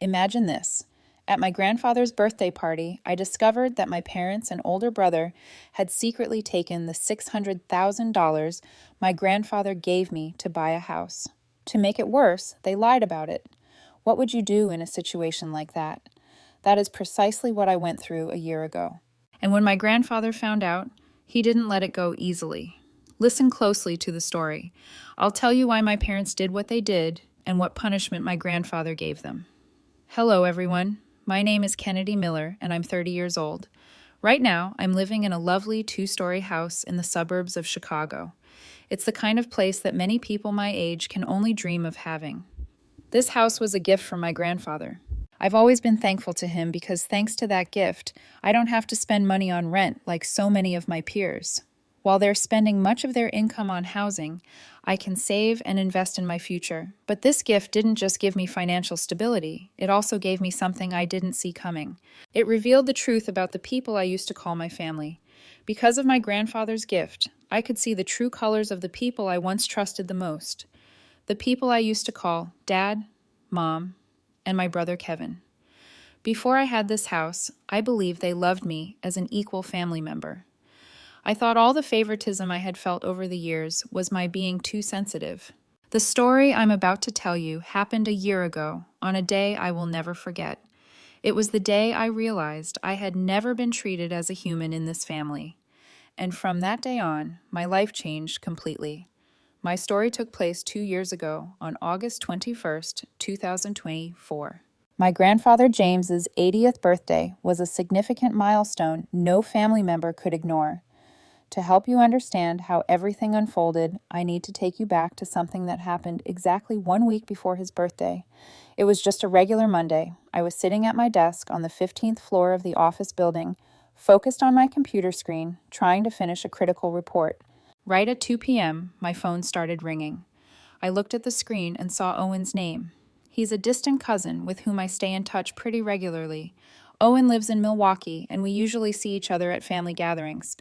Imagine this. At my grandfather's birthday party, I discovered that my parents and older brother had secretly taken the $600,000 my grandfather gave me to buy a house. To make it worse, they lied about it. What would you do in a situation like that? That is precisely what I went through a year ago. And when my grandfather found out, he didn't let it go easily. Listen closely to the story. I'll tell you why my parents did what they did and what punishment my grandfather gave them. Hello, everyone. My name is Kennedy Miller, and I'm 30 years old. Right now, I'm living in a lovely two-story house in the suburbs of Chicago. It's the kind of place that many people my age can only dream of having. This house was a gift from my grandfather. I've always been thankful to him because thanks to that gift, I don't have to spend money on rent like so many of my peers. While they're spending much of their income on housing, I can save and invest in my future. But this gift didn't just give me financial stability, it also gave me something I didn't see coming. It revealed the truth about the people I used to call my family. Because of my grandfather's gift, I could see the true colors of the people I once trusted the most. The people I used to call Dad, Mom, and my brother Kevin. Before I had this house, I believed they loved me as an equal family member. I thought all the favoritism I had felt over the years was my being too sensitive. The story I'm about to tell you happened a year ago, on a day I will never forget. It was the day I realized I had never been treated as a human in this family. And from that day on, my life changed completely. My story took place 2 years ago, on August 21st, 2024. My grandfather James's 80th birthday was a significant milestone no family member could ignore. To help you understand how everything unfolded, I need to take you back to something that happened exactly 1 week before his birthday. It was just a regular Monday. I was sitting at my desk on the 15th floor of the office building, focused on my computer screen, trying to finish a critical report. Right at 2 p.m., my phone started ringing. I looked at the screen and saw Owen's name. He's a distant cousin with whom I stay in touch pretty regularly. Owen lives in Milwaukee, and we usually see each other at family gatherings.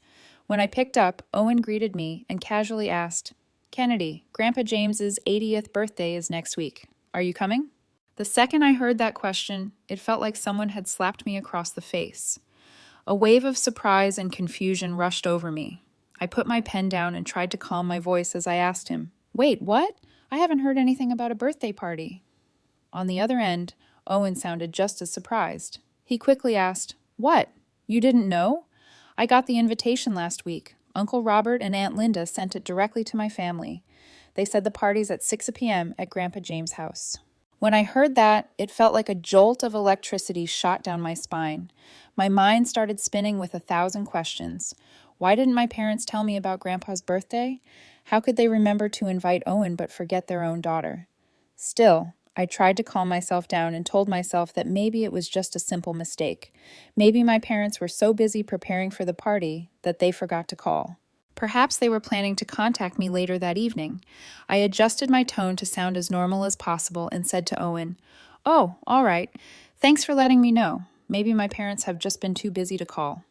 When I picked up, Owen greeted me and casually asked, "Kennedy, Grandpa James's 80th birthday is next week. Are you coming?" The second I heard that question, it felt like someone had slapped me across the face. A wave of surprise and confusion rushed over me. I put my pen down and tried to calm my voice as I asked him, "Wait, what? I haven't heard anything about a birthday party." On the other end, Owen sounded just as surprised. He quickly asked, "What? You didn't know? I got the invitation last week. Uncle Robert and Aunt Linda sent it directly to my family. They said the party's at 6 p.m. at Grandpa James' house." When I heard that, it felt like a jolt of electricity shot down my spine. My mind started spinning with 1,000 questions. Why didn't my parents tell me about Grandpa's birthday? How could they remember to invite Owen but forget their own daughter? Still, I tried to calm myself down and told myself that maybe it was just a simple mistake. Maybe my parents were so busy preparing for the party that they forgot to call. Perhaps they were planning to contact me later that evening. I adjusted my tone to sound as normal as possible and said to Owen, "Oh, all right. Thanks for letting me know. Maybe my parents have just been too busy to call."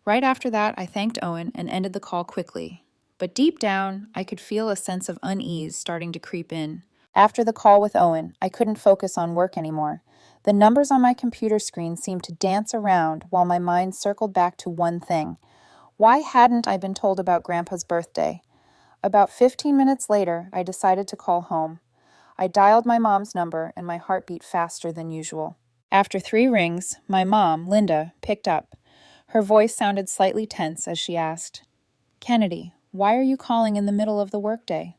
Right after that, I thanked Owen and ended the call quickly. But deep down, I could feel a sense of unease starting to creep in. After the call with Owen, I couldn't focus on work anymore. The numbers on my computer screen seemed to dance around while my mind circled back to one thing. Why hadn't I been told about Grandpa's birthday? About 15 minutes later, I decided to call home. I dialed my mom's number and my heart beat faster than usual. After 3 rings, my mom, Linda, picked up. Her voice sounded slightly tense as she asked, "Kennedy, why are you calling in the middle of the workday?"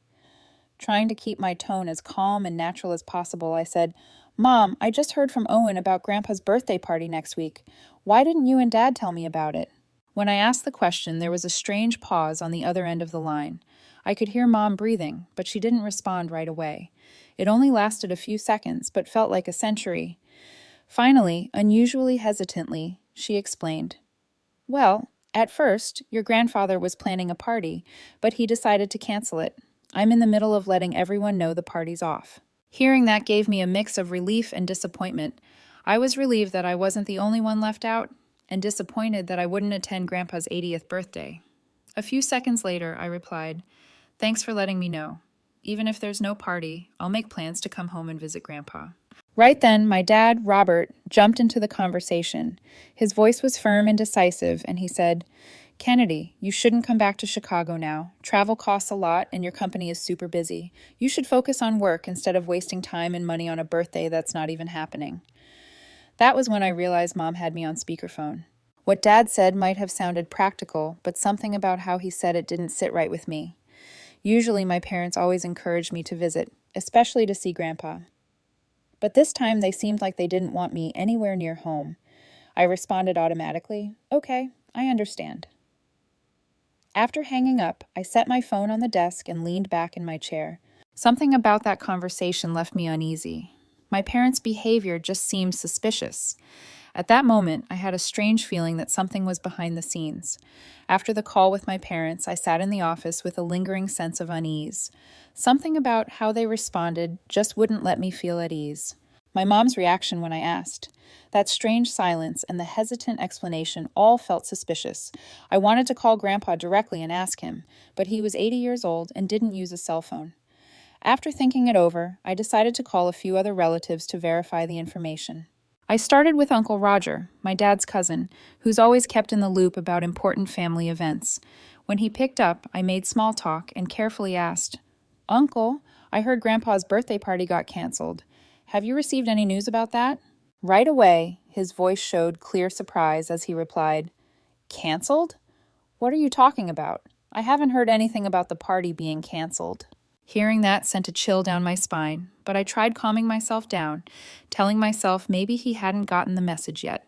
Trying to keep my tone as calm and natural as possible, I said, "Mom, I just heard from Owen about Grandpa's birthday party next week. Why didn't you and Dad tell me about it?" When I asked the question, there was a strange pause on the other end of the line. I could hear Mom breathing, but she didn't respond right away. It only lasted a few seconds, but felt like a century. Finally, unusually hesitantly, she explained, "Well, at first, your grandfather was planning a party, but he decided to cancel it. I'm in the middle of letting everyone know the party's off." Hearing that gave me a mix of relief and disappointment. I was relieved that I wasn't the only one left out, and disappointed that I wouldn't attend Grandpa's 80th birthday. A few seconds later, I replied, "Thanks for letting me know. Even if there's no party, I'll make plans to come home and visit Grandpa." Right then, my dad, Robert, jumped into the conversation. His voice was firm and decisive, and he said, Kennedy, you shouldn't come back to Chicago now. Travel costs a lot, and your company is super busy. You should focus on work instead of wasting time and money on a birthday that's not even happening. That was when I realized Mom had me on speakerphone. What Dad said might have sounded practical, but something about how he said it didn't sit right with me. Usually, my parents always encouraged me to visit, especially to see Grandpa. But this time, they seemed like they didn't want me anywhere near home. I responded automatically, okay, I understand. After hanging up, I set my phone on the desk and leaned back in my chair. Something about that conversation left me uneasy. My parents' behavior just seemed suspicious. At that moment, I had a strange feeling that something was behind the scenes. After the call with my parents, I sat in the office with a lingering sense of unease. Something about how they responded just wouldn't let me feel at ease. My mom's reaction when I asked. That strange silence and the hesitant explanation all felt suspicious. I wanted to call Grandpa directly and ask him, but he was 80 years old and didn't use a cell phone. After thinking it over, I decided to call a few other relatives to verify the information. I started with Uncle Roger, my dad's cousin, who's always kept in the loop about important family events. When he picked up, I made small talk and carefully asked, Uncle, I heard Grandpa's birthday party got canceled. Have you received any news about that? Right away, his voice showed clear surprise as he replied, Canceled? What are you talking about? I haven't heard anything about the party being canceled. Hearing that sent a chill down my spine, but I tried calming myself down, telling myself maybe he hadn't gotten the message yet.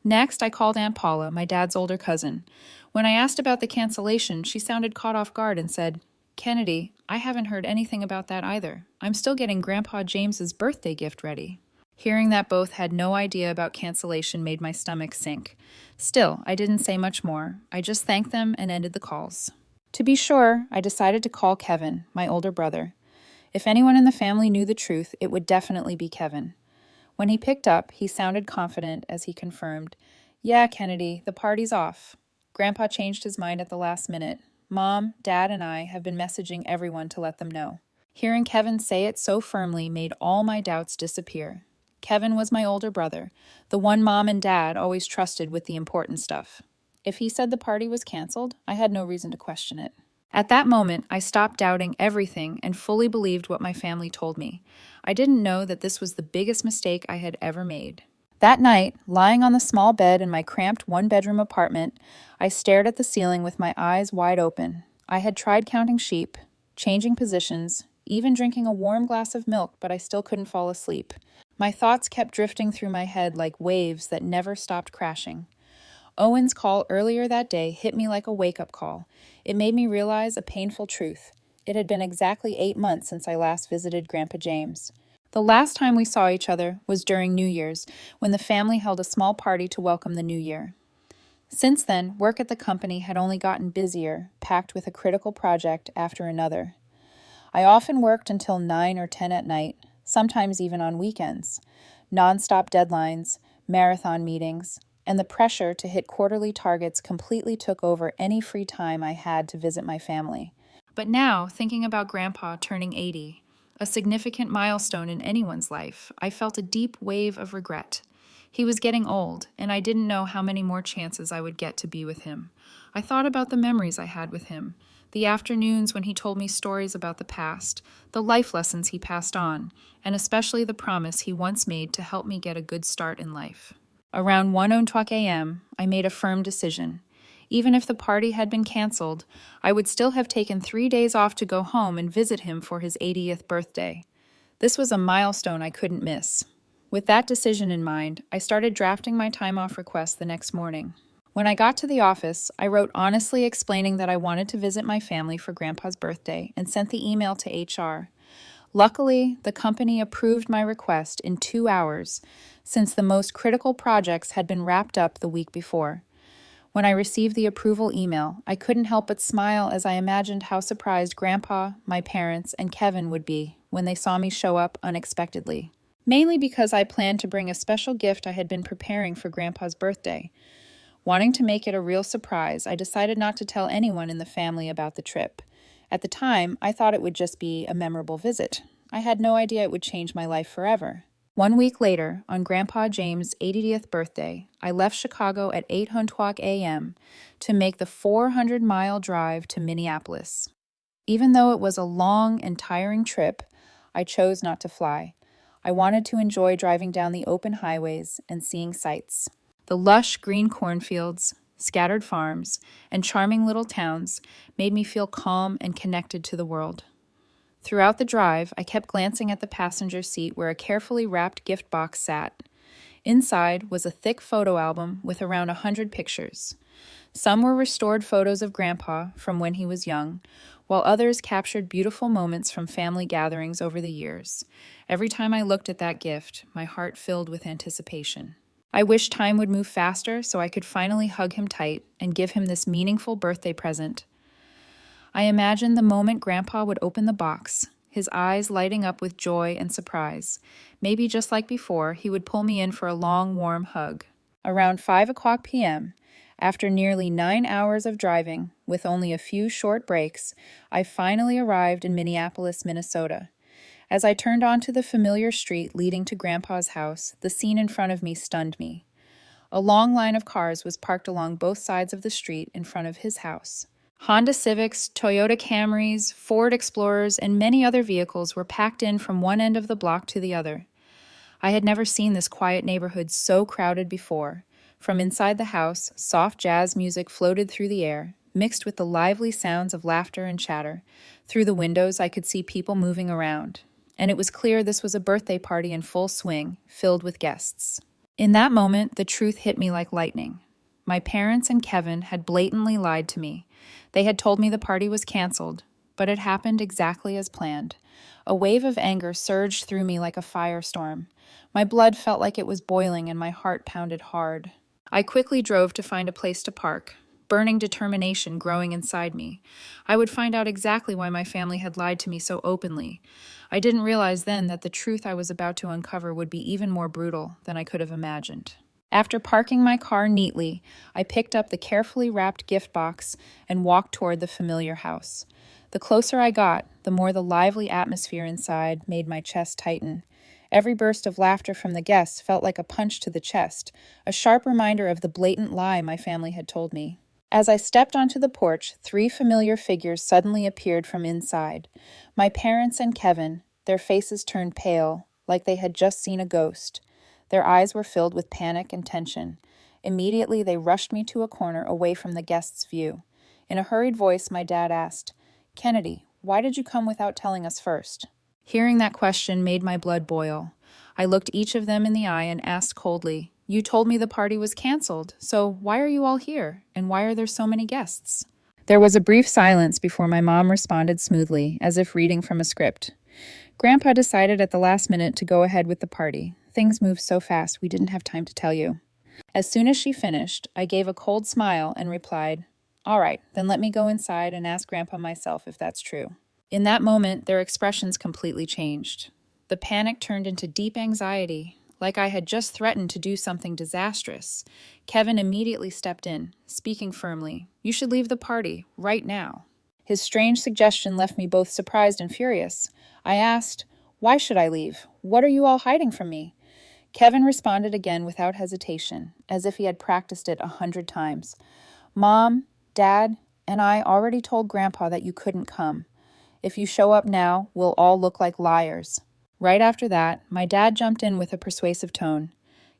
Next, I called Aunt Paula, my dad's older cousin. When I asked about the cancellation, she sounded caught off guard and said, Kennedy, I haven't heard anything about that either. I'm still getting Grandpa James's birthday gift ready. Hearing that both had no idea about cancellation made my stomach sink. Still, I didn't say much more. I just thanked them and ended the calls. To be sure, I decided to call Kevin, my older brother. If anyone in the family knew the truth, it would definitely be Kevin. When he picked up, he sounded confident as he confirmed, Yeah, Kennedy, the party's off. Grandpa changed his mind at the last minute. Mom, Dad, and I have been messaging everyone to let them know. Hearing Kevin say it so firmly made all my doubts disappear. Kevin was my older brother, the one Mom and Dad always trusted with the important stuff. If he said the party was canceled, I had no reason to question it. At that moment, I stopped doubting everything and fully believed what my family told me. I didn't know that this was the biggest mistake I had ever made. That night, lying on the small bed in my cramped one-bedroom apartment, I stared at the ceiling with my eyes wide open. I had tried counting sheep, changing positions, even drinking a warm glass of milk, but I still couldn't fall asleep. My thoughts kept drifting through my head like waves that never stopped crashing. Owen's call earlier that day hit me like a wake-up call. It made me realize a painful truth. It had been exactly 8 months since I last visited Grandpa James. The last time we saw each other was during New Year's, when the family held a small party to welcome the new year. Since then, work at the company had only gotten busier, packed with a critical project after another. I often worked until 9 or 10 at night, sometimes even on weekends. Non-stop deadlines, marathon meetings, and the pressure to hit quarterly targets completely took over any free time I had to visit my family. But now, thinking about Grandpa turning 80, a significant milestone in anyone's life, I felt a deep wave of regret. He was getting old, and I didn't know how many more chances I would get to be with him. I thought about the memories I had with him, the afternoons when he told me stories about the past, the life lessons he passed on, and especially the promise he once made to help me get a good start in life. Around 1:00 a.m., I made a firm decision. Even if the party had been canceled, I would still have taken 3 days off to go home and visit him for his 80th birthday. This was a milestone I couldn't miss. With that decision in mind, I started drafting my time off request the next morning. When I got to the office, I wrote honestly explaining that I wanted to visit my family for Grandpa's birthday and sent the email to HR. Luckily, the company approved my request in 2 hours, since the most critical projects had been wrapped up the week before. When I received the approval email, I couldn't help but smile as I imagined how surprised Grandpa, my parents, and Kevin would be when they saw me show up unexpectedly. Mainly because I planned to bring a special gift I had been preparing for Grandpa's birthday. Wanting to make it a real surprise, I decided not to tell anyone in the family about the trip. At the time, I thought it would just be a memorable visit. I had no idea it would change my life forever. 1 week later, on Grandpa James' 80th birthday, I left Chicago at 8:00 a.m. to make the 400-mile drive to Minneapolis. Even though it was a long and tiring trip, I chose not to fly. I wanted to enjoy driving down the open highways and seeing sights. The lush green cornfields, scattered farms, and charming little towns made me feel calm and connected to the world. Throughout the drive, I kept glancing at the passenger seat where a carefully wrapped gift box sat. Inside was a thick photo album with around 100 pictures. Some were restored photos of Grandpa from when he was young, while others captured beautiful moments from family gatherings over the years. Every time I looked at that gift, my heart filled with anticipation. I wished time would move faster so I could finally hug him tight and give him this meaningful birthday present. I imagined the moment Grandpa would open the box, his eyes lighting up with joy and surprise. Maybe just like before, he would pull me in for a long, warm hug. Around 5:00 p.m., after nearly 9 hours of driving, with only a few short breaks, I finally arrived in Minneapolis, Minnesota. As I turned onto the familiar street leading to Grandpa's house, the scene in front of me stunned me. A long line of cars was parked along both sides of the street in front of his house. Honda Civics, Toyota Camrys, Ford Explorers, and many other vehicles were packed in from one end of the block to the other. I had never seen this quiet neighborhood so crowded before. From inside the house, soft jazz music floated through the air, mixed with the lively sounds of laughter and chatter. Through the windows, I could see people moving around, and it was clear this was a birthday party in full swing, filled with guests. In that moment, the truth hit me like lightning. My parents and Kevin had blatantly lied to me. They had told me the party was canceled, but it happened exactly as planned. A wave of anger surged through me like a firestorm. My blood felt like it was boiling and my heart pounded hard. I quickly drove to find a place to park, burning determination growing inside me. I would find out exactly why my family had lied to me so openly. I didn't realize then that the truth I was about to uncover would be even more brutal than I could have imagined. After parking my car neatly, I picked up the carefully wrapped gift box and walked toward the familiar house. The closer I got, the more the lively atmosphere inside made my chest tighten. Every burst of laughter from the guests felt like a punch to the chest, a sharp reminder of the blatant lie my family had told me. As I stepped onto the porch, 3 familiar figures suddenly appeared from inside. My parents and Kevin, their faces turned pale, like they had just seen a ghost. Their eyes were filled with panic and tension. Immediately, they rushed me to a corner away from the guests' view. In a hurried voice, my dad asked, "Kennedy, why did you come without telling us first?" Hearing that question made my blood boil. I looked each of them in the eye and asked coldly, "You told me the party was canceled, so why are you all here, and why are there so many guests?" There was a brief silence before my mom responded smoothly, as if reading from a script. "Grandpa decided at the last minute to go ahead with the party. Things moved so fast we didn't have time to tell you." As soon as she finished, I gave a cold smile and replied, "All right, then let me go inside and ask Grandpa myself if that's true." In that moment, their expressions completely changed. The panic turned into deep anxiety, like I had just threatened to do something disastrous. Kevin immediately stepped in, speaking firmly, "You should leave the party, right now." His strange suggestion left me both surprised and furious. I asked, "Why should I leave? What are you all hiding from me?" Kevin responded again without hesitation, as if he had practiced it 100 times. "Mom, Dad, and I already told Grandpa that you couldn't come. If you show up now, we'll all look like liars." Right after that, my dad jumped in with a persuasive tone.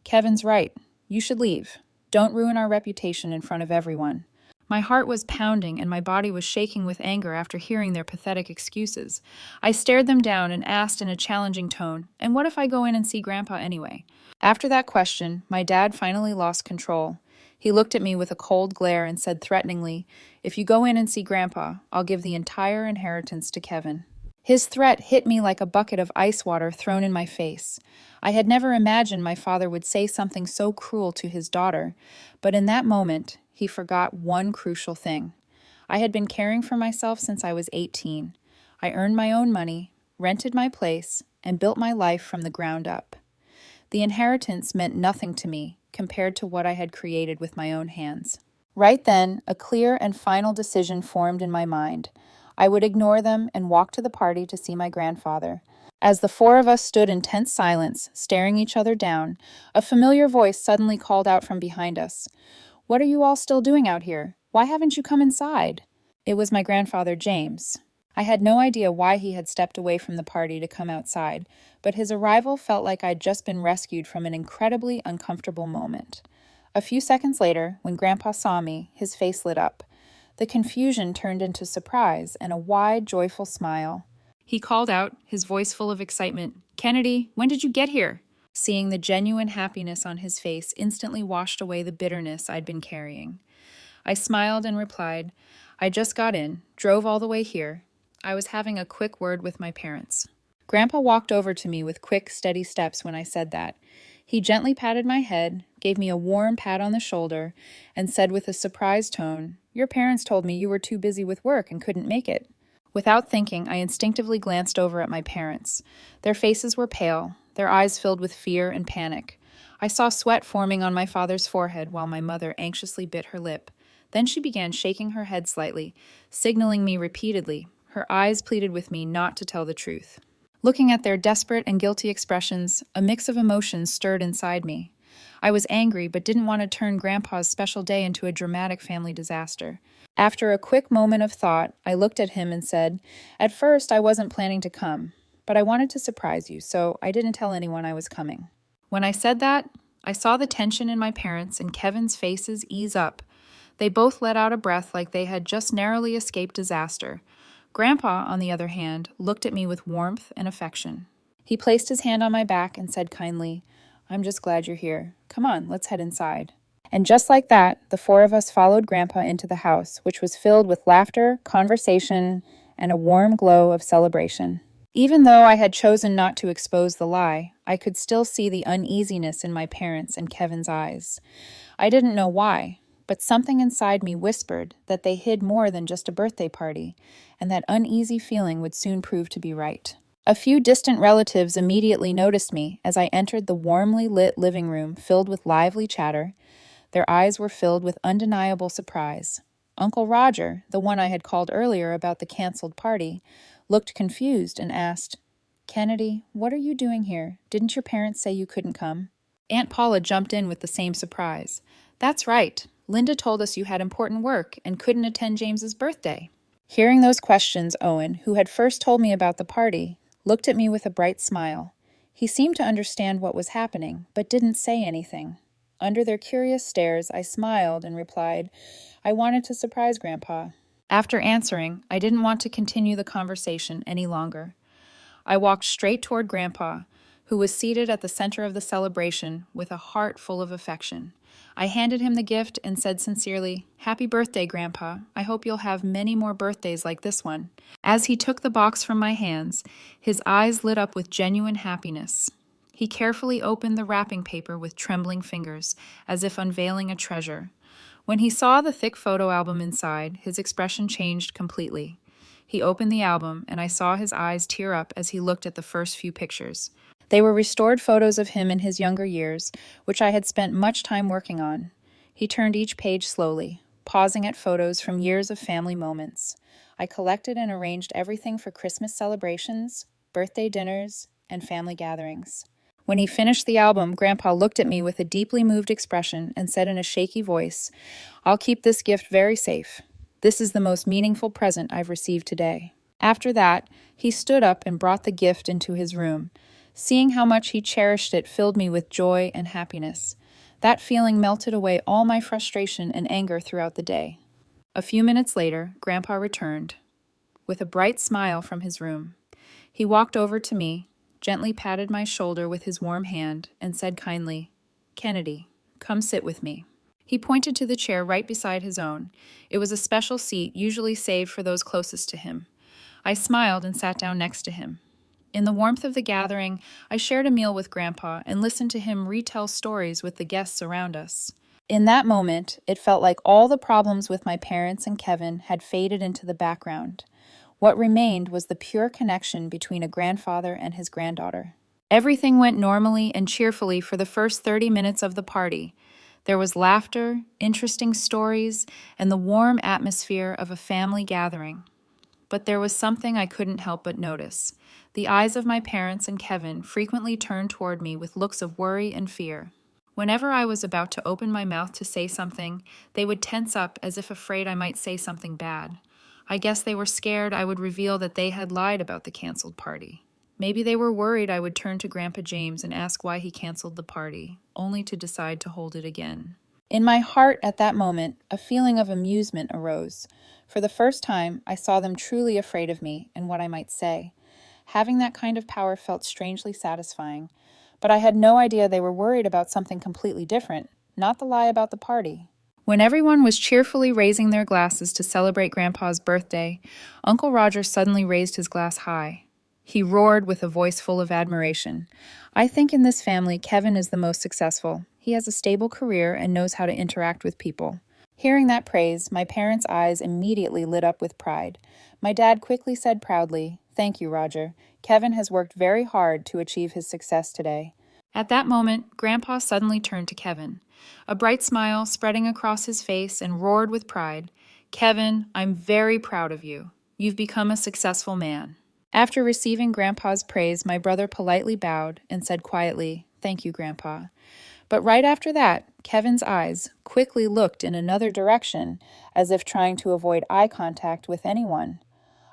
"Kevin's right. You should leave. Don't ruin our reputation in front of everyone." My heart was pounding and my body was shaking with anger after hearing their pathetic excuses. I stared them down and asked in a challenging tone, "And what if I go in and see Grandpa anyway?" After that question, my dad finally lost control. He looked at me with a cold glare and said threateningly, "If you go in and see Grandpa, I'll give the entire inheritance to Kevin." His threat hit me like a bucket of ice water thrown in my face. I had never imagined my father would say something so cruel to his daughter, but in that moment, he forgot one crucial thing. I had been caring for myself since I was 18. I earned my own money, rented my place, and built my life from the ground up. The inheritance meant nothing to me compared to what I had created with my own hands. Right then, a clear and final decision formed in my mind. I would ignore them and walk to the party to see my grandfather. As the four of us stood in tense silence, staring each other down, a familiar voice suddenly called out from behind us. "What are you all still doing out here? Why haven't you come inside?" It was my grandfather, James. I had no idea why he had stepped away from the party to come outside, but his arrival felt like I'd just been rescued from an incredibly uncomfortable moment. A few seconds later, when Grandpa saw me, his face lit up. The confusion turned into surprise and a wide, joyful smile. He called out, his voice full of excitement, "Kennedy, when did you get here?" Seeing the genuine happiness on his face instantly washed away the bitterness I'd been carrying. I smiled and replied, "I just got in, drove all the way here. I was having a quick word with my parents." Grandpa walked over to me with quick, steady steps when I said that. He gently patted my head, gave me a warm pat on the shoulder, and said with a surprised tone, "Your parents told me you were too busy with work and couldn't make it." Without thinking, I instinctively glanced over at my parents. Their faces were pale, their eyes filled with fear and panic. I saw sweat forming on my father's forehead while my mother anxiously bit her lip. Then she began shaking her head slightly, signaling me repeatedly. Her eyes pleaded with me not to tell the truth. Looking at their desperate and guilty expressions, a mix of emotions stirred inside me. I was angry but didn't want to turn Grandpa's special day into a dramatic family disaster. After a quick moment of thought, I looked at him and said, "At first, I wasn't planning to come, but I wanted to surprise you, so I didn't tell anyone I was coming." When I said that, I saw the tension in my parents' and Kevin's faces ease up. They both let out a breath like they had just narrowly escaped disaster. Grandpa, on the other hand, looked at me with warmth and affection. He placed his hand on my back and said kindly, "I'm just glad you're here. Come on, let's head inside." And just like that, the four of us followed Grandpa into the house, which was filled with laughter, conversation, and a warm glow of celebration. Even though I had chosen not to expose the lie, I could still see the uneasiness in my parents' and Kevin's eyes. I didn't know why, but something inside me whispered that they hid more than just a birthday party, and that uneasy feeling would soon prove to be right. A few distant relatives immediately noticed me as I entered the warmly lit living room filled with lively chatter. Their eyes were filled with undeniable surprise. Uncle Roger, the one I had called earlier about the canceled party, looked confused and asked, "Kennedy, what are you doing here? Didn't your parents say you couldn't come?" Aunt Paula jumped in with the same surprise. "That's right. Linda told us you had important work and couldn't attend James's birthday." Hearing those questions, Owen, who had first told me about the party, looked at me with a bright smile. He seemed to understand what was happening, but didn't say anything. Under their curious stares, I smiled and replied, "I wanted to surprise Grandpa." After answering, I didn't want to continue the conversation any longer. I walked straight toward Grandpa, who was seated at the center of the celebration with a heart full of affection. I handed him the gift and said sincerely, "Happy birthday, Grandpa. I hope you'll have many more birthdays like this one." As he took the box from my hands, his eyes lit up with genuine happiness. He carefully opened the wrapping paper with trembling fingers, as if unveiling a treasure. When he saw the thick photo album inside, his expression changed completely. He opened the album, and I saw his eyes tear up as he looked at the first few pictures. They were restored photos of him in his younger years, which I had spent much time working on. He turned each page slowly, pausing at photos from years of family moments. I collected and arranged everything for Christmas celebrations, birthday dinners, and family gatherings. When he finished the album, Grandpa looked at me with a deeply moved expression and said in a shaky voice, "I'll keep this gift very safe. This is the most meaningful present I've received today." After that, he stood up and brought the gift into his room. Seeing how much he cherished it filled me with joy and happiness. That feeling melted away all my frustration and anger throughout the day. A few minutes later, Grandpa returned, with a bright smile from his room. He walked over to me, gently patted my shoulder with his warm hand, and said kindly, "Kennedy, come sit with me." He pointed to the chair right beside his own. It was a special seat usually saved for those closest to him. I smiled and sat down next to him. In the warmth of the gathering, I shared a meal with Grandpa and listened to him retell stories with the guests around us. In that moment, it felt like all the problems with my parents and Kevin had faded into the background. What remained was the pure connection between a grandfather and his granddaughter. Everything went normally and cheerfully for the first 30 minutes of the party. There was laughter, interesting stories, and the warm atmosphere of a family gathering. But there was something I couldn't help but notice. The eyes of my parents and Kevin frequently turned toward me with looks of worry and fear. Whenever I was about to open my mouth to say something, they would tense up as if afraid I might say something bad. I guess they were scared I would reveal that they had lied about the canceled party. Maybe they were worried I would turn to Grandpa James and ask why he canceled the party, only to decide to hold it again. In my heart at that moment, a feeling of amusement arose. For the first time, I saw them truly afraid of me and what I might say. Having that kind of power felt strangely satisfying, but I had no idea they were worried about something completely different, not the lie about the party. When everyone was cheerfully raising their glasses to celebrate Grandpa's birthday, Uncle Roger suddenly raised his glass high. He roared with a voice full of admiration. I think in this family, Kevin is the most successful. He has a stable career and knows how to interact with people. Hearing that praise, my parents' eyes immediately lit up with pride. My dad quickly said proudly, "Thank you, Roger. Kevin has worked very hard to achieve his success today." At that moment, Grandpa suddenly turned to Kevin, a bright smile spreading across his face, and roared with pride, "Kevin, I'm very proud of you. You've become a successful man." After receiving Grandpa's praise, my brother politely bowed and said quietly, "Thank you, Grandpa." But right after that, Kevin's eyes quickly looked in another direction, as if trying to avoid eye contact with anyone.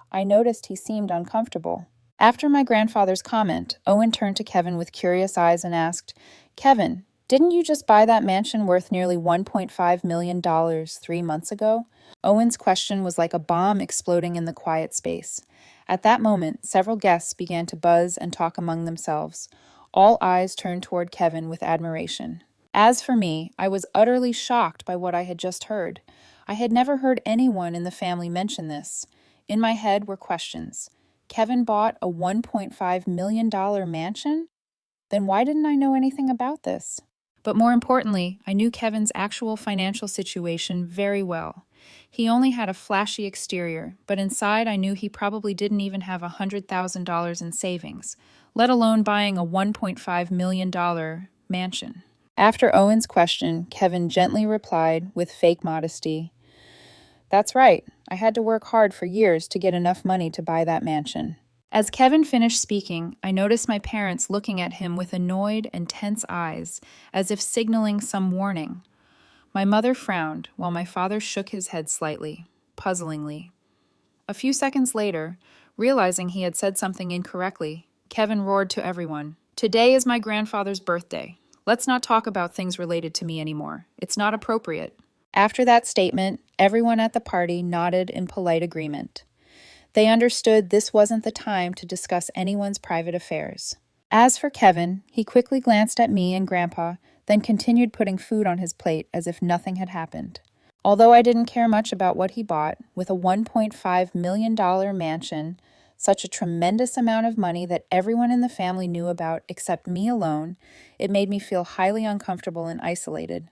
I noticed he seemed uncomfortable. After my grandfather's comment, Owen turned to Kevin with curious eyes and asked, "Kevin, didn't you just buy that mansion worth nearly $1.5 million 3 months ago?" Owen's question was like a bomb exploding in the quiet space. At that moment, several guests began to buzz and talk among themselves. All eyes turned toward Kevin with admiration. As for me, I was utterly shocked by what I had just heard. I had never heard anyone in the family mention this. In my head were questions. Kevin bought a $1.5 million mansion? Then why didn't I know anything about this? But more importantly, I knew Kevin's actual financial situation very well. He only had a flashy exterior, but inside I knew he probably didn't even have $100,000 in savings, let alone buying a $1.5 million mansion. After Owen's question, Kevin gently replied with fake modesty, "That's right. I had to work hard for years to get enough money to buy that mansion." As Kevin finished speaking, I noticed my parents looking at him with annoyed and tense eyes, as if signaling some warning. My mother frowned, while my father shook his head slightly, puzzlingly. A few seconds later, realizing he had said something incorrectly, Kevin roared to everyone, "Today is my grandfather's birthday. Let's not talk about things related to me anymore. It's not appropriate." After that statement, everyone at the party nodded in polite agreement. They understood this wasn't the time to discuss anyone's private affairs. As for Kevin, he quickly glanced at me and Grandpa, then continued putting food on his plate as if nothing had happened. Although I didn't care much about what he bought, with a $1.5 million mansion, such a tremendous amount of money that everyone in the family knew about except me alone, it made me feel highly uncomfortable and isolated.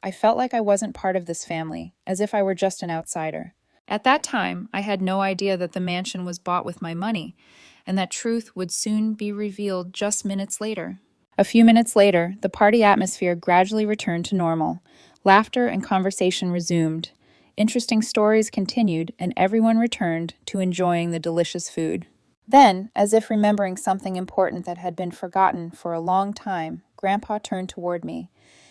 I felt like I wasn't part of this family, as if I were just an outsider. At that time, I had no idea that the mansion was bought with my money, and that truth would soon be revealed just minutes later. A few minutes later, the party atmosphere gradually returned to normal. Laughter and conversation resumed. Interesting stories continued, and everyone returned to enjoying the delicious food. Then, as if remembering something important that had been forgotten for a long time, Grandpa turned toward me.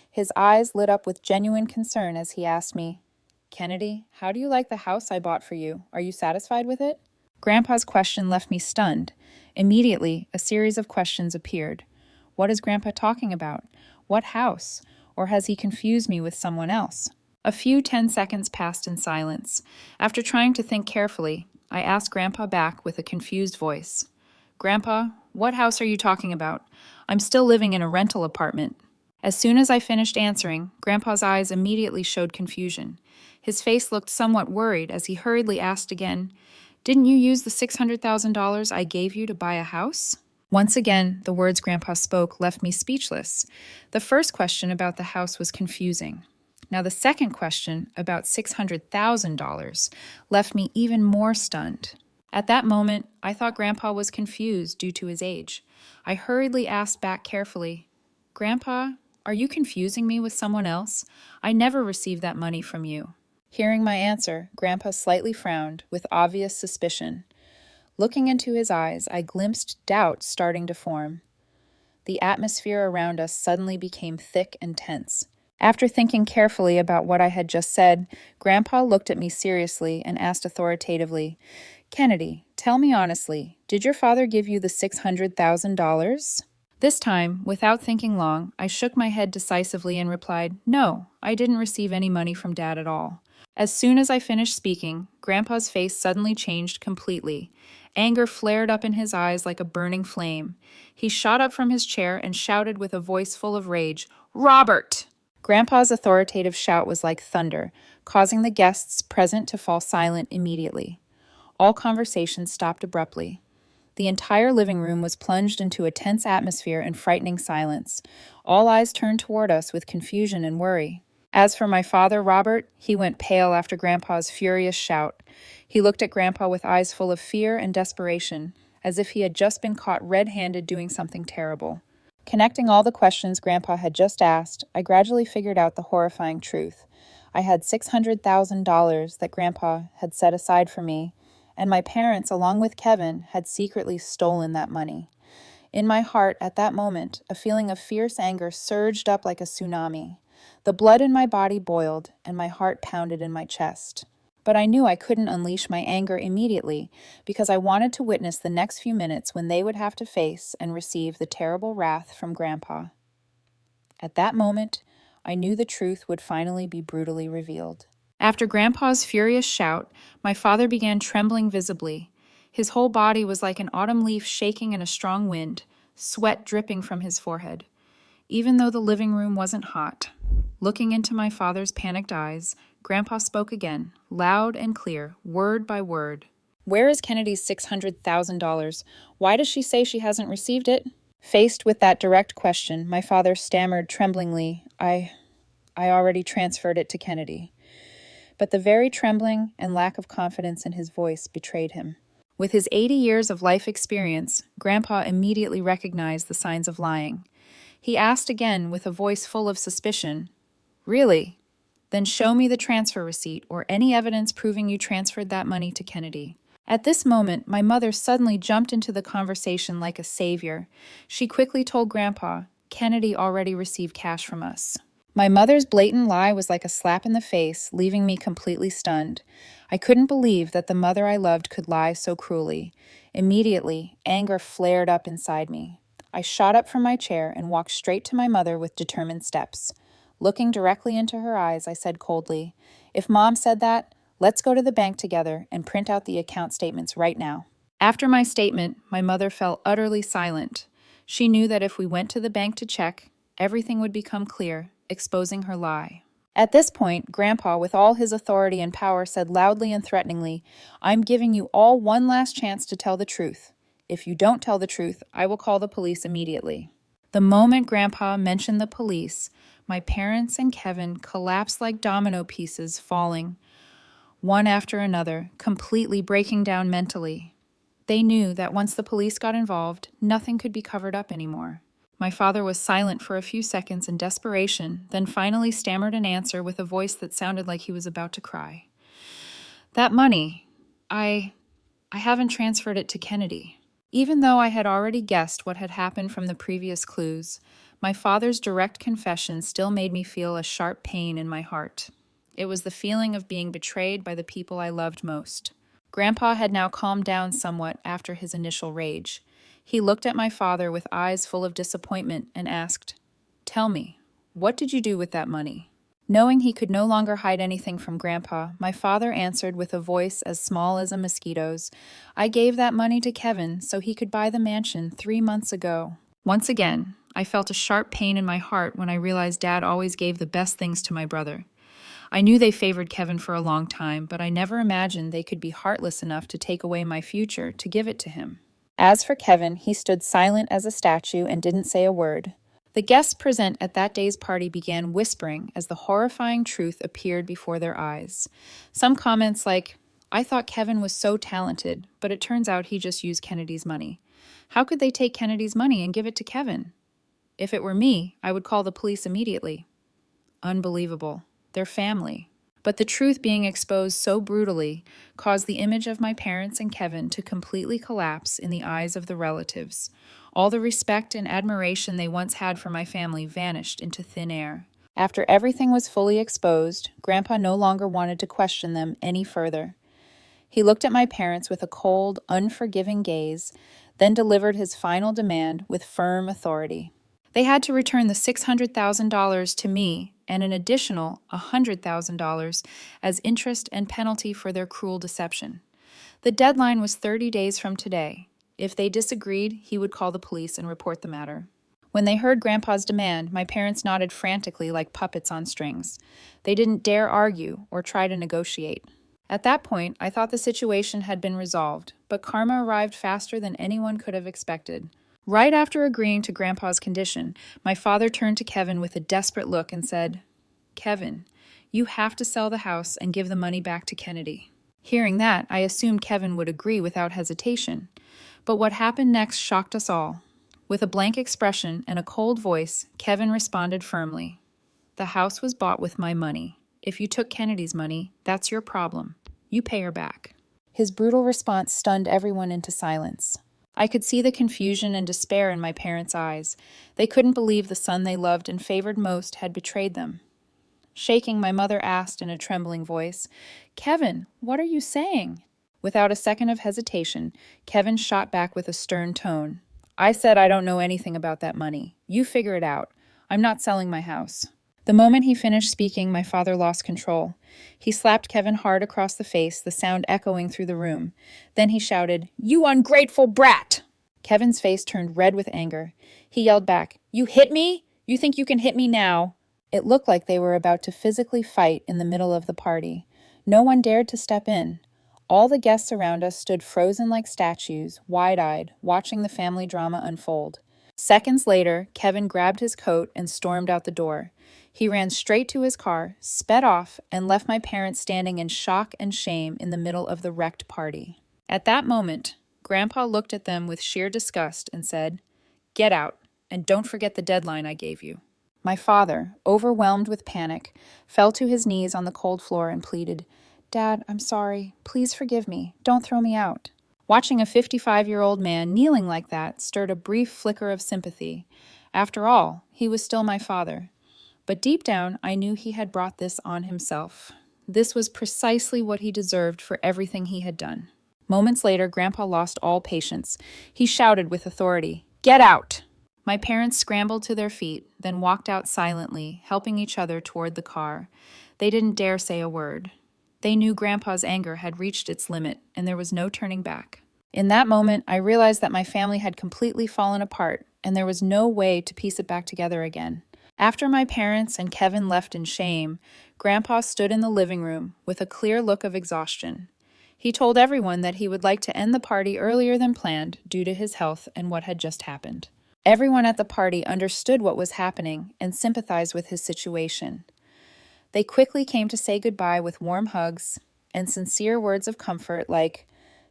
His eyes lit up with genuine concern as he asked me, "Kennedy, how do you like the house I bought for you? Are you satisfied with it?" Grandpa's question left me stunned. Immediately, a series of questions appeared. What is Grandpa talking about? What house? Or has he confused me with someone else? A few 10 seconds passed in silence. After trying to think carefully, I asked Grandpa back with a confused voice. "Grandpa, what house are you talking about? I'm still living in a rental apartment." As soon as I finished answering, Grandpa's eyes immediately showed confusion. His face looked somewhat worried as he hurriedly asked again, "Didn't you use the $600,000 I gave you to buy a house?" Once again, the words Grandpa spoke left me speechless. The first question about the house was confusing. Now the second question about $600,000 left me even more stunned. At that moment, I thought Grandpa was confused due to his age. I hurriedly asked back carefully, "Grandpa, are you confusing me with someone else? I never received that money from you." Hearing my answer, Grandpa slightly frowned with obvious suspicion. Looking into his eyes, I glimpsed doubt starting to form. The atmosphere around us suddenly became thick and tense. After thinking carefully about what I had just said, Grandpa looked at me seriously and asked authoritatively, "Kennedy, tell me honestly, did your father give you the $600,000? This time, without thinking long, I shook my head decisively and replied, "No, I didn't receive any money from Dad at all." As soon as I finished speaking, Grandpa's face suddenly changed completely. Anger flared up in his eyes like a burning flame. He shot up from his chair and shouted with a voice full of rage, "Robert!" Grandpa's authoritative shout was like thunder, causing the guests present to fall silent immediately. All conversation stopped abruptly. The entire living room was plunged into a tense atmosphere and frightening silence. All eyes turned toward us with confusion and worry. As for my father, Robert, he went pale after Grandpa's furious shout. He looked at Grandpa with eyes full of fear and desperation, as if he had just been caught red-handed doing something terrible. Connecting all the questions Grandpa had just asked, I gradually figured out the horrifying truth. I had $600,000 that Grandpa had set aside for me, and my parents, along with Kevin, had secretly stolen that money. In my heart, at that moment, a feeling of fierce anger surged up like a tsunami. The blood in my body boiled, and my heart pounded in my chest. But I knew I couldn't unleash my anger immediately, because I wanted to witness the next few minutes when they would have to face and receive the terrible wrath from Grandpa. At that moment, I knew the truth would finally be brutally revealed. After Grandpa's furious shout, my father began trembling visibly. His whole body was like an autumn leaf shaking in a strong wind, sweat dripping from his forehead. Even though the living room wasn't hot, looking into my father's panicked eyes, Grandpa spoke again, loud and clear, word by word. "Where is Kennedy's $600,000? Why does she say she hasn't received it?" Faced with that direct question, my father stammered tremblingly, I already transferred it to Kennedy." But the very trembling and lack of confidence in his voice betrayed him. With his 80 years of life experience, Grandpa immediately recognized the signs of lying. He asked again with a voice full of suspicion, "Really? Then show me the transfer receipt or any evidence proving you transferred that money to Kennedy." At this moment, my mother suddenly jumped into the conversation like a savior. She quickly told Grandpa, "Kennedy already received cash from us." My mother's blatant lie was like a slap in the face, leaving me completely stunned. I couldn't believe that the mother I loved could lie so cruelly. Immediately, anger flared up inside me. I shot up from my chair and walked straight to my mother with determined steps. Looking directly into her eyes, I said coldly, "If Mom said that, let's go to the bank together and print out the account statements right now." After my statement, my mother fell utterly silent. She knew that if we went to the bank to check, everything would become clear, exposing her lie. At this point, Grandpa, with all his authority and power, said loudly and threateningly, "I'm giving you all one last chance to tell the truth. If you don't tell the truth, I will call the police immediately." The moment Grandpa mentioned the police, my parents and Kevin collapsed like domino pieces, falling, one after another, completely breaking down mentally. They knew that once the police got involved, nothing could be covered up anymore. My father was silent for a few seconds in desperation, then finally stammered an answer with a voice that sounded like he was about to cry. "That money, I haven't transferred it to Kennedy." Even though I had already guessed what had happened from the previous clues, my father's direct confession still made me feel a sharp pain in my heart. It was the feeling of being betrayed by the people I loved most. Grandpa had now calmed down somewhat after his initial rage. He looked at my father with eyes full of disappointment and asked, "Tell me, what did you do with that money?" Knowing he could no longer hide anything from Grandpa, my father answered with a voice as small as a mosquito's, "I gave that money to Kevin so he could buy the mansion 3 months ago." Once again, I felt a sharp pain in my heart when I realized Dad always gave the best things to my brother. I knew they favored Kevin for a long time, but I never imagined they could be heartless enough to take away my future to give it to him. As for Kevin, he stood silent as a statue and didn't say a word. The guests present at that day's party began whispering as the horrifying truth appeared before their eyes. Some comments like, "I thought Kevin was so talented, but it turns out he just used Kennedy's money. How could they take Kennedy's money and give it to Kevin? If it were me, I would call the police immediately." Unbelievable. Their family. But the truth being exposed so brutally caused the image of my parents and Kevin to completely collapse in the eyes of the relatives. All the respect and admiration they once had for my family vanished into thin air. After everything was fully exposed, Grandpa no longer wanted to question them any further. He looked at my parents with a cold, unforgiving gaze, then delivered his final demand with firm authority. They had to return the $600,000 to me and an additional $100,000 as interest and penalty for their cruel deception. The deadline was 30 days from today. If they disagreed, he would call the police and report the matter. When they heard Grandpa's demand, my parents nodded frantically like puppets on strings. They didn't dare argue or try to negotiate. At that point, I thought the situation had been resolved, but karma arrived faster than anyone could have expected. Right after agreeing to Grandpa's condition, my father turned to Kevin with a desperate look and said, "Kevin, you have to sell the house and give the money back to Kennedy." Hearing that, I assumed Kevin would agree without hesitation. But what happened next shocked us all. With a blank expression and a cold voice, Kevin responded firmly, "The house was bought with my money. If you took Kennedy's money, that's your problem. You pay her back." His brutal response stunned everyone into silence. I could see the confusion and despair in my parents' eyes. They couldn't believe the son they loved and favored most had betrayed them. Shaking, my mother asked in a trembling voice, "Kevin, what are you saying?" Without a second of hesitation, Kevin shot back with a stern tone. "I said I don't know anything about that money. You figure it out. I'm not selling my house." The moment he finished speaking, my father lost control. He slapped Kevin hard across the face, the sound echoing through the room. Then he shouted, "You ungrateful brat!" Kevin's face turned red with anger. He yelled back, "You hit me? You think you can hit me now?" It looked like they were about to physically fight in the middle of the party. No one dared to step in. All the guests around us stood frozen like statues, wide-eyed, watching the family drama unfold. Seconds later, Kevin grabbed his coat and stormed out the door. He ran straight to his car, sped off, and left my parents standing in shock and shame in the middle of the wrecked party. At that moment, Grandpa looked at them with sheer disgust and said, "Get out, and don't forget the deadline I gave you." My father, overwhelmed with panic, fell to his knees on the cold floor and pleaded, "Dad, I'm sorry. Please forgive me. Don't throw me out." Watching a 55-year-old man kneeling like that stirred a brief flicker of sympathy. After all, he was still my father. But deep down, I knew he had brought this on himself. This was precisely what he deserved for everything he had done. Moments later, Grandpa lost all patience. He shouted with authority, "Get out!" My parents scrambled to their feet, then walked out silently, helping each other toward the car. They didn't dare say a word. They knew Grandpa's anger had reached its limit, and there was no turning back. In that moment, I realized that my family had completely fallen apart, and there was no way to piece it back together again. After my parents and Kevin left in shame, Grandpa stood in the living room with a clear look of exhaustion. He told everyone that he would like to end the party earlier than planned due to his health and what had just happened. Everyone at the party understood what was happening and sympathized with his situation. They quickly came to say goodbye with warm hugs and sincere words of comfort like,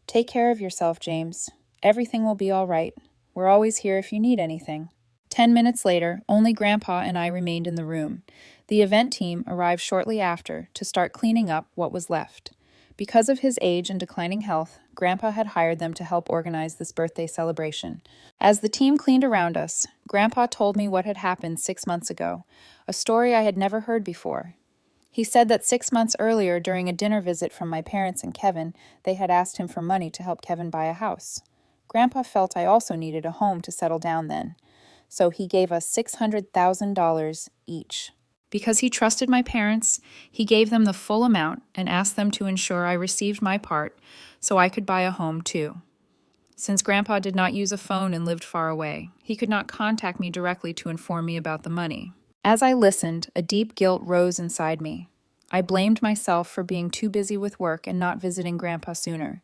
"Take care of yourself, James. Everything will be all right. We're always here if you need anything." 10 minutes later, only Grandpa and I remained in the room. The event team arrived shortly after to start cleaning up what was left. Because of his age and declining health, Grandpa had hired them to help organize this birthday celebration. As the team cleaned around us, Grandpa told me what had happened 6 months ago, a story I had never heard before. He said that 6 months earlier, during a dinner visit from my parents and Kevin, they had asked him for money to help Kevin buy a house. Grandpa felt I also needed a home to settle down then, so he gave us $600,000 each. Because he trusted my parents, he gave them the full amount and asked them to ensure I received my part so I could buy a home too. Since Grandpa did not use a phone and lived far away, he could not contact me directly to inform me about the money. As I listened, a deep guilt rose inside me. I blamed myself for being too busy with work and not visiting Grandpa sooner.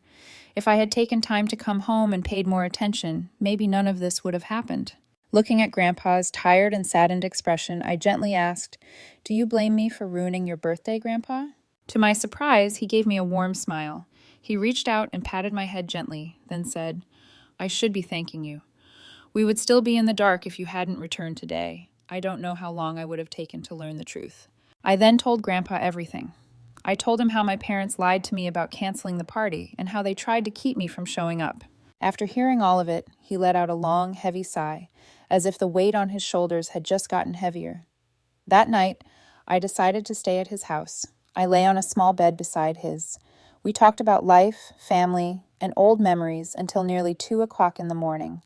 If I had taken time to come home and paid more attention, maybe none of this would have happened. Looking at Grandpa's tired and saddened expression, I gently asked, "Do you blame me for ruining your birthday, Grandpa?" To my surprise, he gave me a warm smile. He reached out and patted my head gently, then said, "I should be thanking you. We would still be in the dark if you hadn't returned today. I don't know how long I would have taken to learn the truth." I then told Grandpa everything. I told him how my parents lied to me about canceling the party and how they tried to keep me from showing up. After hearing all of it, he let out a long, heavy sigh, as if the weight on his shoulders had just gotten heavier. That night, I decided to stay at his house. I lay on a small bed beside his. We talked about life, family, and old memories until nearly 2 o'clock in the morning.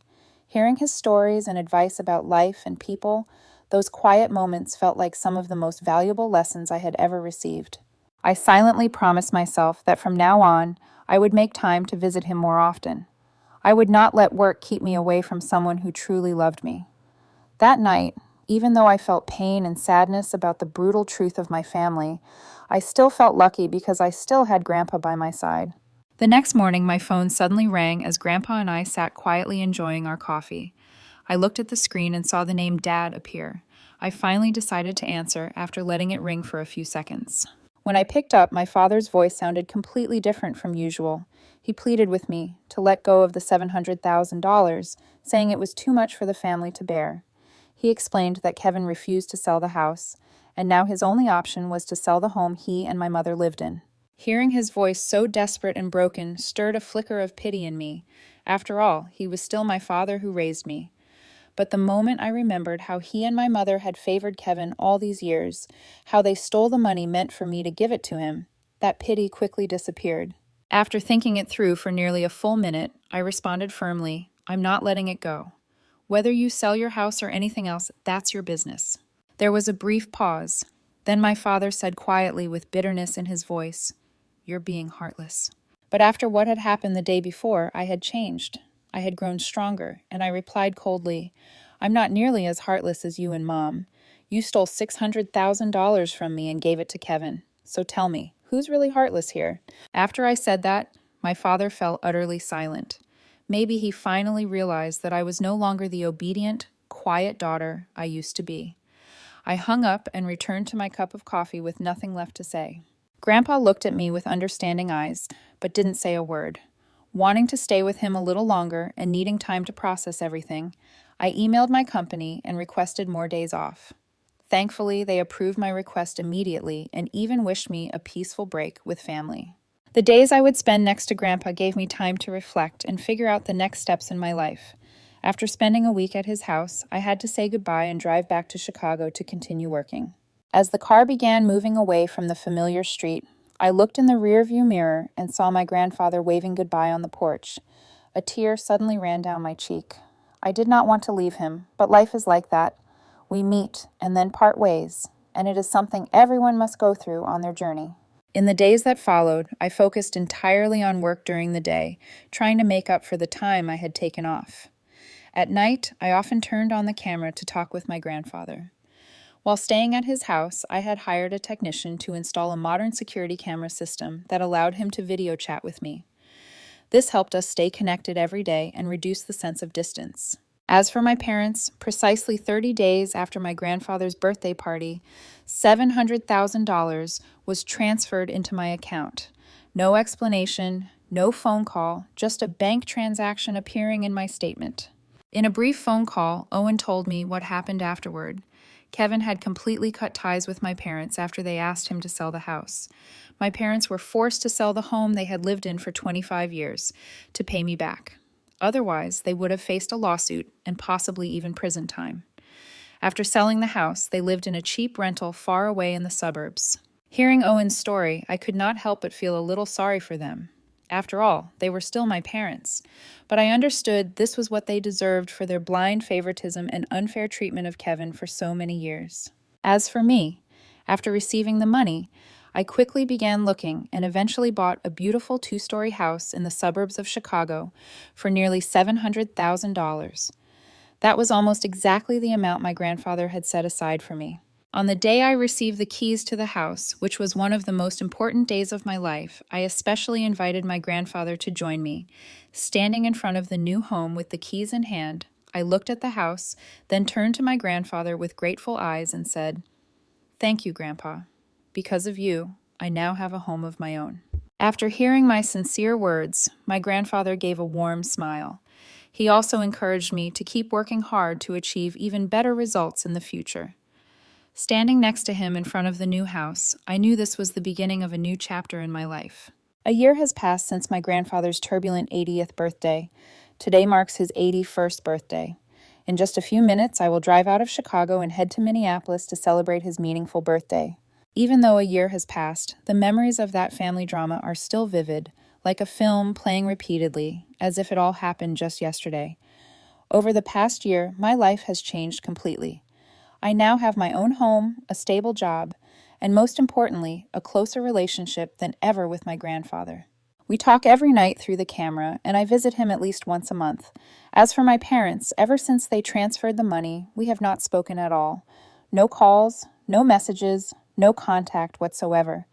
Hearing his stories and advice about life and people, those quiet moments felt like some of the most valuable lessons I had ever received. I silently promised myself that from now on, I would make time to visit him more often. I would not let work keep me away from someone who truly loved me. That night, even though I felt pain and sadness about the brutal truth of my family, I still felt lucky because I still had Grandpa by my side. The next morning, my phone suddenly rang as Grandpa and I sat quietly enjoying our coffee. I looked at the screen and saw the name Dad appear. I finally decided to answer after letting it ring for a few seconds. When I picked up, my father's voice sounded completely different from usual. He pleaded with me to let go of the $700,000, saying it was too much for the family to bear. He explained that Kevin refused to sell the house, and now his only option was to sell the home he and my mother lived in. Hearing his voice so desperate and broken stirred a flicker of pity in me. After all, he was still my father who raised me. But the moment I remembered how he and my mother had favored Kevin all these years, how they stole the money meant for me to give it to him, that pity quickly disappeared. After thinking it through for nearly a full minute, I responded firmly, "I'm not letting it go. Whether you sell your house or anything else, that's your business." There was a brief pause. Then my father said quietly with bitterness in his voice, "You're being heartless." But after what had happened the day before, I had changed. I had grown stronger, and I replied coldly, "I'm not nearly as heartless as you and Mom. You stole $600,000 from me and gave it to Kevin. So tell me, who's really heartless here?" After I said that, my father fell utterly silent. Maybe he finally realized that I was no longer the obedient, quiet daughter I used to be. I hung up and returned to my cup of coffee with nothing left to say. Grandpa looked at me with understanding eyes, but didn't say a word. Wanting to stay with him a little longer and needing time to process everything, I emailed my company and requested more days off. Thankfully, they approved my request immediately and even wished me a peaceful break with family. The days I would spend next to Grandpa gave me time to reflect and figure out the next steps in my life. After spending a week at his house, I had to say goodbye and drive back to Chicago to continue working. As the car began moving away from the familiar street, I looked in the rearview mirror and saw my grandfather waving goodbye on the porch. A tear suddenly ran down my cheek. I did not want to leave him, but life is like that. We meet and then part ways, and it is something everyone must go through on their journey. In the days that followed, I focused entirely on work during the day, trying to make up for the time I had taken off. At night, I often turned on the camera to talk with my grandfather. While staying at his house, I had hired a technician to install a modern security camera system that allowed him to video chat with me. This helped us stay connected every day and reduce the sense of distance. As for my parents, precisely 30 days after my grandfather's birthday party, $700,000 was transferred into my account. No explanation, no phone call, just a bank transaction appearing in my statement. In a brief phone call, Owen told me what happened afterward. Kevin had completely cut ties with my parents after they asked him to sell the house. My parents were forced to sell the home they had lived in for 25 years to pay me back. Otherwise, they would have faced a lawsuit and possibly even prison time. After selling the house, they lived in a cheap rental far away in the suburbs. Hearing Owen's story, I could not help but feel a little sorry for them. After all, they were still my parents, but I understood this was what they deserved for their blind favoritism and unfair treatment of Kevin for so many years. As for me, after receiving the money, I quickly began looking and eventually bought a beautiful 2-story house in the suburbs of Chicago for nearly $700,000. That was almost exactly the amount my grandfather had set aside for me. On the day I received the keys to the house, which was one of the most important days of my life, I especially invited my grandfather to join me. Standing in front of the new home with the keys in hand, I looked at the house, then turned to my grandfather with grateful eyes and said, "Thank you, Grandpa. Because of you, I now have a home of my own." After hearing my sincere words, my grandfather gave a warm smile. He also encouraged me to keep working hard to achieve even better results in the future. Standing next to him in front of the new house, I knew this was the beginning of a new chapter in my life. A year has passed since my grandfather's turbulent 80th birthday. Today marks his 81st birthday. In just a few minutes, I will drive out of Chicago and head to Minneapolis to celebrate his meaningful birthday. Even though a year has passed, the memories of that family drama are still vivid, like a film playing repeatedly, as if it all happened just yesterday. Over the past year, my life has changed completely. I now have my own home, a stable job, and most importantly, a closer relationship than ever with my grandfather. We talk every night through the camera, and I visit him at least once a month. As for my parents, ever since they transferred the money, we have not spoken at all. No calls, no messages, no contact whatsoever.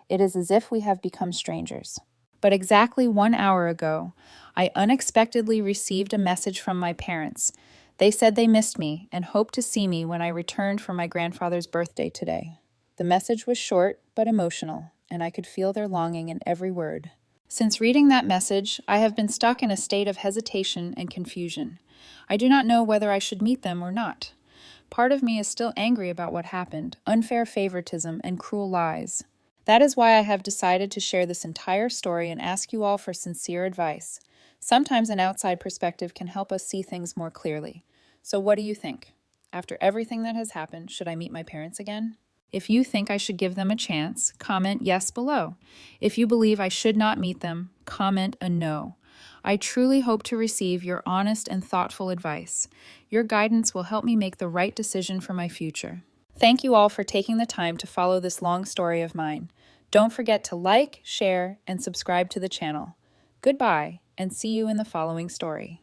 It is as if we have become strangers. But exactly 1 hour ago, I unexpectedly received a message from my parents. They said they missed me and hoped to see me when I returned for my grandfather's birthday today. The message was short but emotional, and I could feel their longing in every word. Since reading that message, I have been stuck in a state of hesitation and confusion. I do not know whether I should meet them or not. Part of me is still angry about what happened, unfair favoritism, and cruel lies. That is why I have decided to share this entire story and ask you all for sincere advice. Sometimes an outside perspective can help us see things more clearly. So what do you think? After everything that has happened, should I meet my parents again? If you think I should give them a chance, comment yes below. If you believe I should not meet them, comment a no. I truly hope to receive your honest and thoughtful advice. Your guidance will help me make the right decision for my future. Thank you all for taking the time to follow this long story of mine. Don't forget to like, share, and subscribe to the channel. Goodbye, and see you in the following story.